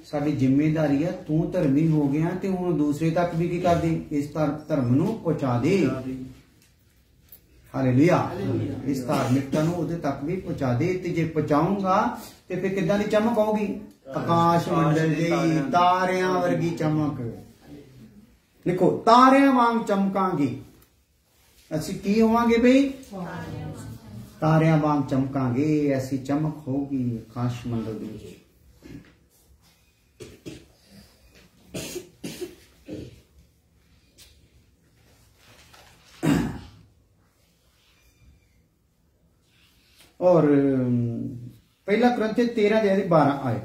ਸਾਡੀ ਜ਼ਿੰਮੇਵਾਰੀ ਆ। ਤੂੰ ਧਰਮੀ ਹੋ ਗਿਆ ਤੇ ਹੁਣ ਦੂਸਰੇ ਤੱਕ ਵੀ ਕੀ ਕਰਦੇ? ਇਸ ਧਰਮ ਨੂੰ ਪਹੁੰਚਾ ਦੇ। ਹਾਲੇਲੂਇਆ। ਇਸ ਧਾਰਮਿਕਤਾ ਨੂੰ ਉਹਦੇ ਤੱਕ ਵੀ ਪਹੁੰਚਾ ਦੇ। ਤੇ ਜੇ ਪਹੁੰਚਾਉਂਗਾ ਤੇ ਫਿਰ ਕਿੱਦਾਂ ਦੀ ਚਮਕ ਆਊਗੀ? ਆਕਾਸ਼ ਮੰਡਲ ਜਿਹੀ, ਤਾਰਿਆਂ ਵਰਗੀ ਚਮਕ। ਲਿਖੋ, ਤਾਰਿਆਂ ਵਾਂਗ ਚਮਕਾਂਗੇ। ਅਸੀਂ ਕੀ ਹੋਵਾਂਗੇ ਬਈ? ਤਾਰਿਆਂ ਵਾਂਗ ਚਮਕਾਂਗੇ। ਐਸੀ ਚਮਕ ਹੋਊਗੀ ਆਕਾਸ਼ ਮੰਡਲ ਦੇ ਵਿੱਚ। और पहला कुरिन्थियों 13:12 आए।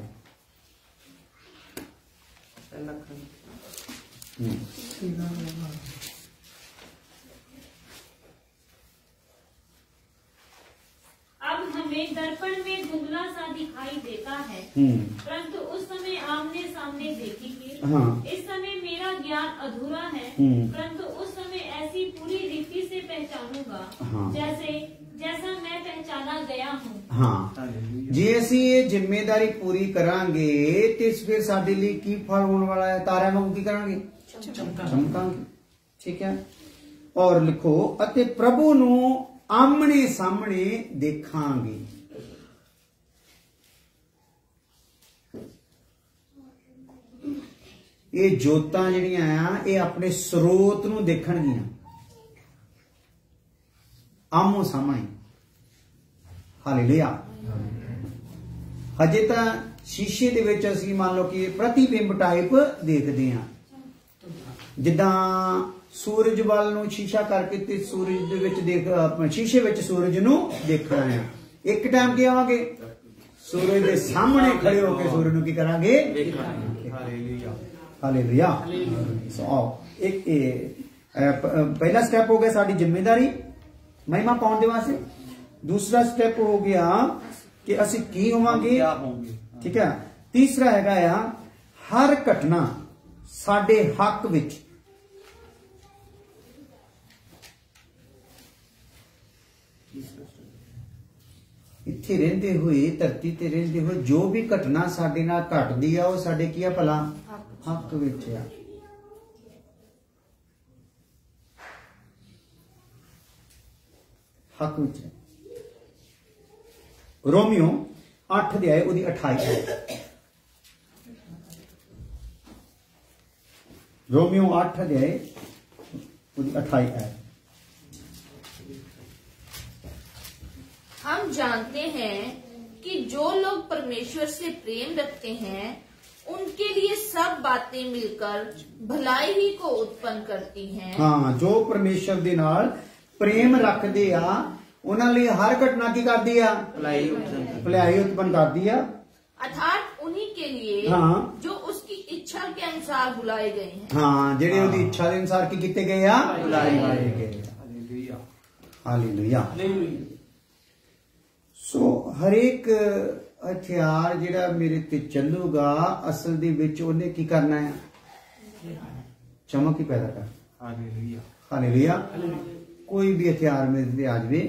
अब हमें दर्पण में धुंधला सा दिखाई देता है, परंतु उस समय आमने सामने देखेंगे। हाँ। इस समय मेरा ज्ञान अधूरा है, परंतु उस समय ऐसी पूरी रीति से पहचानूंगा, हाँ। जैसा मैं पहचाना गया हूँ। हाँ, जे ਅਸੀਂ ਇਹ ਜ਼ਿੰਮੇਵਾਰੀ ਪੂਰੀ ਕਰਾਂਗੇ ਤੇ ਫਿਰ ਸਾਡੇ ਲਈ ਕੀ ਫਲ ਹੋਣ ਵਾਲਾ ਹੈ? ਤਾਰਿਆਂ ਵਾਂਗ ਕੀ ਕਰਾਂਗੇ? ਚਮਕਾਂਗੇ। ਠੀਕ ਹੈ। ਔਰ ਲਿਖੋ, ਅਤੇ ਪ੍ਰਭੂ ਨੂੰ ਆਮਣੇ ਸਾਹਮਣੇ ਦੇਖਾਂਗੇ। ਇਹ ਜੋਤਾਂ ਜਿਹੜੀਆਂ ਆ, ਇਹ ਆਪਣੇ ਸਰੋਤ ਨੂੰ ਦੇਖਣਗੀਆਂ ਆਮੋ ਸਾਹਮਣੇ। ਹਾਲੇਲੂਇਆ। ਹਜੇ ਤਾਂ ਸ਼ੀਸ਼ੇ ਦੇ ਵਿੱਚ ਅਸੀਂ ਮੰਨ ਲਓ ਕਿ ਪ੍ਰਤੀਬਿੰਬ ਟਾਈਪ ਦੇਖਦੇ ਹਾਂ, ਜਿੱਦਾਂ ਸੂਰਜ ਵੱਲ ਨੂੰ ਸ਼ੀਸ਼ਾ ਕਰਕੇ ਤੇ ਸੂਰਜ ਦੇ ਵਿੱਚ ਸ਼ੀਸ਼ੇ ਵਿੱਚ ਸੂਰਜ ਨੂੰ ਦੇਖਣਾ ਹੈ। ਇੱਕ ਟਾਈਮ ਕੀ ਆਵਾਂਗੇ? ਸੂਰਜ ਦੇ ਸਾਹਮਣੇ ਖੜੇ ਹੋ ਕੇ ਸੂਰਜ ਨੂੰ ਕੀ ਕਰਾਂਗੇ? हालेलुया। हालेलुया। सो एक पहला स्टेप हो गया साड़ी जिम्मेदारी महिमा पाने वास्ते। दूसरा स्टेप हो गया कि ਅਸੀਂ ਕੀ ਹੋਵਾਂਗੇ। ਠੀਕ ਹੈ। ਤੀਸਰਾ ਹੈਗਾ ਆ ਹਰ ਘਟਨਾ ਸਾਡੇ ਹੱਕ ਵਿੱਚ ਇੱਥੇ ਰਹਿੰਦੇ ਹੋਏ, ਧਰਤੀ ਤੇ ਰਹਿੰਦੇ ਹੋਏ ਜੋ ਵੀ ਘਟਨਾ ਸਾਡੇ ਨਾਲ ਘਟਦੀ ਆ, ਉਹ ਸਾਡੇ ਕੀ ਆ ਭਲਾ? ਹੱਕ ਵਿੱਚ ਆ। ਹੱਕ ਵਿੱਚ ਹੈ। रोमियो 8 अध्याय ਉਹਦੀ 28 ਹੈ। रोमियो 8 अध्याय ਉਹਦੀ 28 है। हम जानते हैं कि जो लोग परमेश्वर से प्रेम रखते हैं उनके लिए सब बातें मिलकर भलाई ही को उत्पन्न करती हैं। हाँ, जो परमेश्वर दे नाल प्रेम रखते आ उन्हां लई हर घटना की करदी आ? भलाई उत्पन्न करदी आ। अर्थात उन्हीं के लिए हाँ। जो उसकी इच्छा के अनुसार बुलाए गए हैं। हाँ, जेडे उहदी इच्छा दे अनुसार की कीते गए आ? बुलाए गए। हालेलुया। सो हर एक हथियार जेड़ा मेरे ते चलूगा, असल दे विच उहने की करना है? चमक ही पैदा कर। हालेलुया। हालेलुया। कोई भी हथियार मेरे ते आ जावे,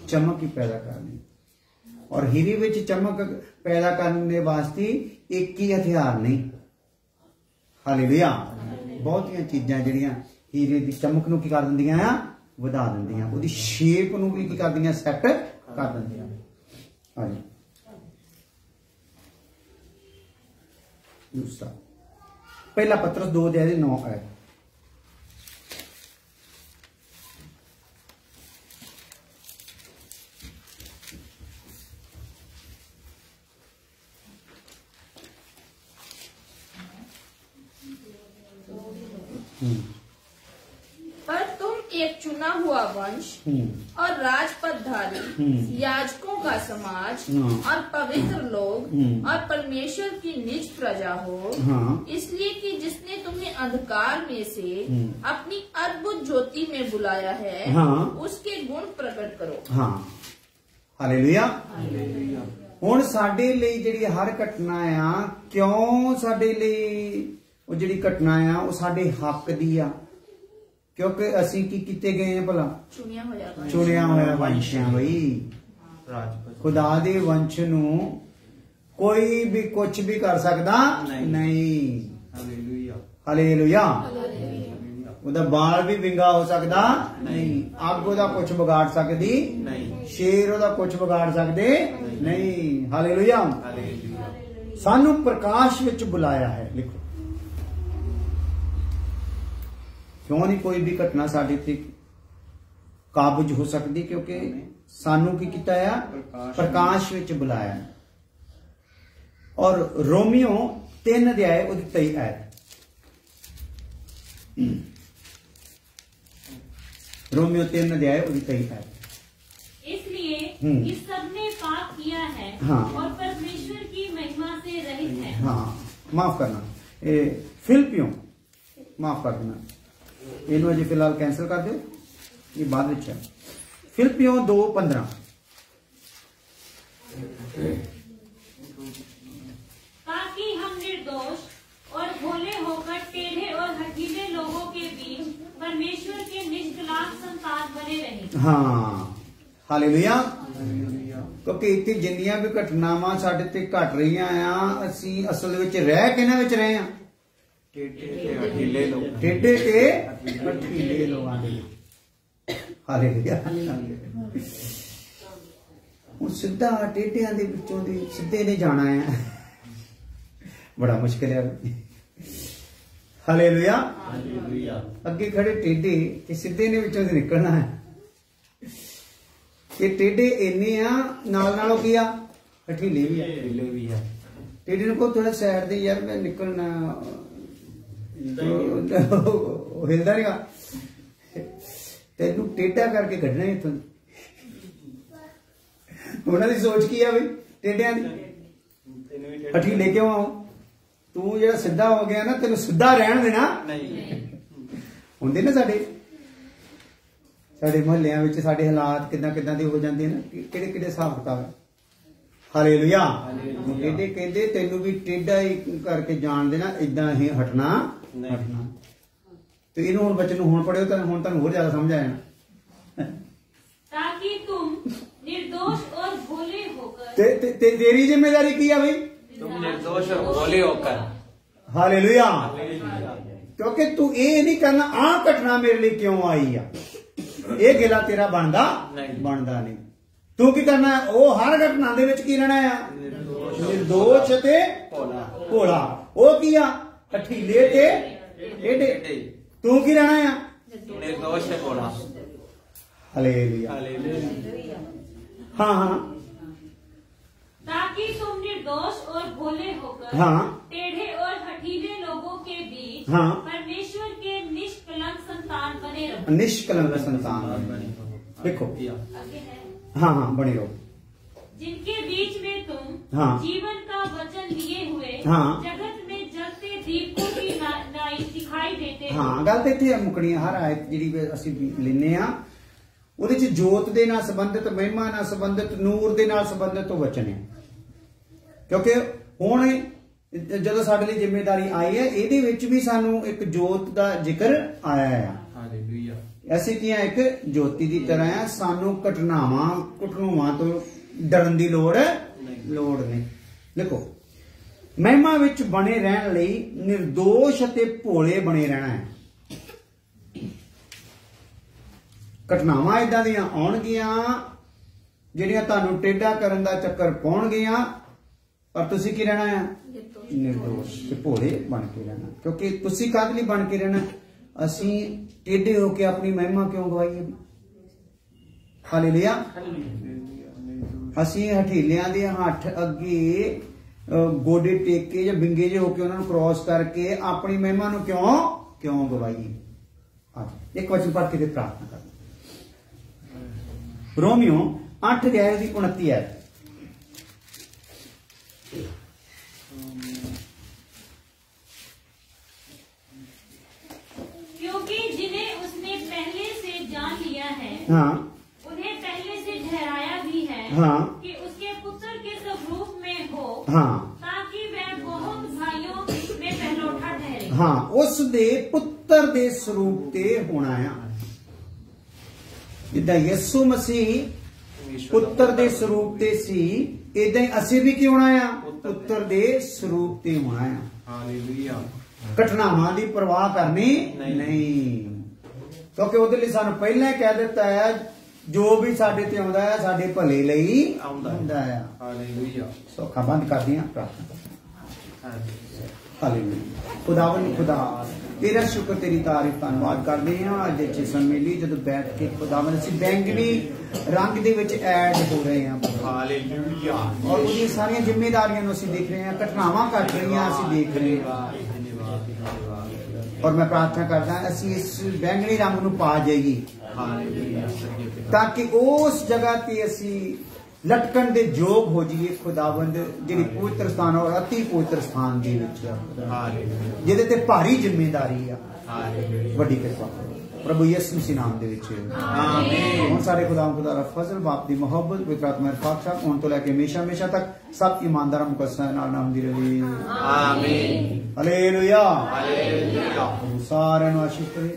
चमक ही पैदा करनी। और हीरे विच चमक पैदा करने वास्ते एक ही हथियार नहीं। हालेलुया। बहुतियां चीजां जिहड़ियां हीरे दी चमक नूं की कर दिंदियां आ? वधा दिंदियां। उहदी शेप नूं भी की कर दिंदियां? सैट कर दिंदियां। दूसरा पहला पत्रस 2:9 पर तुम एक चुना हुआ वंश और राजपदधारी, याजकों का समाज और पवित्र लोग और परमेश्वर की निज प्रजा हो, इसलिए कि जिसने तुम्हें अंधकार में से अपनी अद्भुत ज्योति में बुलाया है, उसके गुण प्रकट करो। हालेलुया। हुण साडे लई जिहड़ी हर घटना आ, क्यों साडे लई वो जिहड़ी घटना आ वो साडे हक दी आ, क्योंकि असी की किते गए हैं भला? चुनिया होया वंश है बई। खुदा दे वंश नू कोई भी कुछ भी कर सकता नहीं। हालेलुया। उदा बाल भी विंगा हो सकता नहीं, अग उदा कुछ बिगाड़ सकती नहीं, शेर उदा कुछ बिगाड़ सकते नहीं। हालेलुया। सानू प्रकाश विच बुलाया है। लिखो, क्यों नहीं कोई भी घटना साडे ते काबज हो सकती, क्योंकि सानू की कीता है? प्रकाश विच बुलाया। और रोमियो 3:23 रोमियो 3:23 इसलिए कि सबने पाप किया है और परमेश्वर की महिमा से रहित है। माफ करना, फिलिपियों माफ कर देना, इन्हों अजे फिलहाल कैंसिल कर दो, ये बाद में है। फिलिपियों 2:15 ताकि हम निर्दोष और भोले होकर टेढ़े और हठीले लोगों के बीच परमेश्वर के निष्कलंक संतान बने रहें। हालेलुया। क्योंकि इतनी जिन्नियां भी घटनावां साडे ते घट रही आ, असी असल विच रह किहनां विच रहे हैं? टेढ़े ते हठीले लोगां दे। हालेलुया। हुण सीधा टेढ़ियां दे विचों दी सीधे ने जाना है, बड़ा मुश्किल है। हालेलुया। अगे खड़े टेढ़े ते सीधे ने विचों से निकलना है। ये टेढ़े इन्ने आ, नाल नालों की आ हठीले भी है। टेढ़े नूं को थोड़ा साइड दे यार, मैं निकलना हिलदा नहीं, तेनू टेढ़ा करके कढ़ना इत्थों। उन्हां दी सोच की है बई टेढ़ियां दी? हठीले क्यों आओ? तू जो सीधा हो गया ना, तेन सीधा रहन देना होंदे ना। साडे मोहल्लियां विच साडे हालात किदां किदां दे हो जांदे ना, किहड़े किहड़े हिसाब किताब है। हालेलुया। टेढ़े कहंदे तेनू भी टेढ़ा ही करके जान देना, इदां ही हटना। तो इन्हू हुण बच्चे नूं हुण पढ़ियो तां हुण तुहानूं होर ज्यादा समझ आया ना। ताकि तुम निर्दोष और भोले होकर। तेरी जिम्मेदारी की है भाई? तुम निर्दोष और भोले होकर। हालेलुया। क्योंकि तू ये नहीं करना आ घटना मेरे लिए क्यों आई है, ये गिला तेरा बनदा नहीं। तू की करना है? वो हर घटना दे विच की रहना है? निर्दोष ते भोला। वो की आ? हठीले ते टेढ़े। तू की रहना है? निर्दोष ते भोला। हालेलुया। ताकि तुम निर्दोष और भोले होकर टेढ़े और हठीले लोगों के बीच परमेश्वर के निष्कलंक संतान बने रहो। निष्कलंक संतान देखो, बने रहो, जिनके बीच में तुम जीवन का वचन लिए हुए जगत में जलते दीपकों की नाई दिखाई देते हो। गल तो इत्थे मुकनी हर आयत जिहड़ी असीं लेने आ, ਉਹਦੇ ਚ ਜੋਤ ਦੇ ਨਾਲ ਸੰਬੰਧਿਤ, ਮਹਿਮਾ ਨਾਲ ਸੰਬੰਧਿਤ, ਨੂਰ ਦੇ ਨਾਲ ਸੰਬੰਧਿਤ ਵਚਨ ਹੈ। ਕਿਉਂਕਿ ਹੁਣ ਜਦੋਂ ਸਾਡੇ ਲਈ ਜ਼ਿੰਮੇਵਾਰੀ ਆਈ ਹੈ, ਇਹਦੇ ਵਿੱਚ ਵੀ ਸਾਨੂੰ ਇੱਕ ਜੋਤ ਦਾ ਜ਼ਿਕਰ ਆਇਆ ਹੈ। ਹਾਲੇਲੂਇਆ। ਅਸੀਂ ਕੀ ਆ, ਇੱਕ ਜੋਤੀ ਦੀ ਤਰ੍ਹਾਂ ਆ। ਸਾਨੂੰ ਘਟਨਾਵਾਂ ਤੋਂ ਡਰਨ ਦੀ ਲੋੜ ਨਹੀਂ। ਦੇਖੋ, ਮਹਿਮਾ ਵਿੱਚ ਬਣੇ ਰਹਿਣ ਲਈ ਨਿਰਦੋਸ਼ ਅਤੇ ਭੋਲੇ ਬਣੇ ਰਹਿਣਾ ਹੈ। घटनावां इदां दियां आउणगियां ਜਿਹੜੀਆਂ ਤੁਹਾਨੂੰ ਟੇਢਾ ਕਰਨ ਦਾ ਚੱਕਰ ਪਾਉਣਗੀਆਂ, ਪਰ ਤੁਸੀਂ ਕੀ ਰਹਿਣਾ ਆ? ਨਿਰਦੋਸ਼ ਤੇ ਭੋਲੇ ਬਣ ਕੇ ਰਹਿਣਾ। ਕਿਉਂਕਿ ਤੁਸੀਂ ਕਾਹਦੇ ਲਈ ਬਣ ਕੇ ਰਹਿਣਾ? ਅਸੀਂ ਟੇਢੇ ਹੋ ਕੇ ਆਪਣੀ ਮਹਿਮਾ ਕਿਉਂ ਗਵਾਈਏ? ਹਾਲੇਲੂਇਆ। ਅਸੀਂ ਹਠੀਲਿਆਂ ਦੇ ਹੱਥ ਅੱਗੇ ਗੋਡੇ ਟੇਕ ਕੇ ਜਾਂ ਬਿੰਗੇ ਜੇ ਹੋ ਕੇ ਉਹਨਾਂ ਨੂੰ ਕ੍ਰੋਸ ਕਰਕੇ ਆਪਣੀ ਮਹਿਮਾ ਨੂੰ ਕਿਉਂ ਗਵਾਈਏ? ਇੱਕ ਵਚਨ ਪੜ੍ਹ ਕੇ ਫਿਰ ਪ੍ਰਾਰਥਨਾ ਕਰਨਾ। रोमियो 8:29 है। क्योंकि जिन्हें उसने पहले से जान लिया है, हाँ, उन्हें पहले से ठहराया भी है, हाँ, कि उसके पुत्र के स्वरूप में हो, हाँ, ताकि वह बहुत भाइयों में पहलौठा ठहरे। हाँ, उस दे पुत्र दे स्वरूप ते होना है। जिद्दां यसू मसीह पुत्र दे स्वरूप ते सी, इदां ही असीं भी की होना है? पुत्र दे स्वरूप ते होना है। हालेलुया। घटनावां दी परवाह करनी नहीं, क्योंकि ਉਹਦੇ ਲਈ ਸਾਨੂੰ ਪਹਿਲਾਂ ਹੀ ਕਹਿ ਦਿੱਤਾ ਹੈ ਜੋ ਵੀ ਸਾਡੇ ਤੇ ਆਉਂਦਾ ਹੈ ਸਾਡੇ ਭਲੇ ਲਈ ਆਉਂਦਾ ਹੈ। हालेलुया। ਸੋਖਾ ਬੰਦ ਕਰਦੇ ਹਾਂ ਪ੍ਰਾਰਥਨਾ। ਹਾਲੇਲੂਇਆ। खुदा तेरा शुक्र तेरी तारीफ धन्यवाद करते हैं। अज अच्छे समय ਲਈ ਜਦੋਂ बैठ के खुदावन ਅਸੀਂ बैंगनी रंग ਦੇ ਵਿੱਚ ऐड हो रहे हैं। हालेलुया। और ਉਹਦੀਆਂ ਸਾਰੀਆਂ ਜ਼ਿੰਮੇਵਾਰੀਆਂ ਨੂੰ ਅਸੀਂ देख रहे हैं, ਘਟਨਾਵਾਂ ਘਟ ਰਹੀਆਂ ਅਸੀਂ देख रहे हैं। और मैं प्रार्थना करता ਅਸੀਂ ਇਸ बैंगनी रंग ਨੂੰ ਪਾ ਜਾਈਏ ताकि उस जगह ਤੇ ਅਸੀਂ लटकन दे जोग हो जाइए खुदावंद जी पवित्र स्थान और अति पवित्र स्थान दे जिहदे ते भारी जिम्मेदारी आ। वड्डी कृपा प्रभु यीशु मसीह नाम दे विच आमीन। हुण सारे खुदा दा फजल बाप दी मोहब्बत पवित्र आत्मा दी पाक हुण तो लैके हमेशा हमेशा तक सब ईमानदारां मुकद्दसां नाल नाम दी रहे आमीन। हालेलुया। हालेलुया। सारे नु आशीष करे।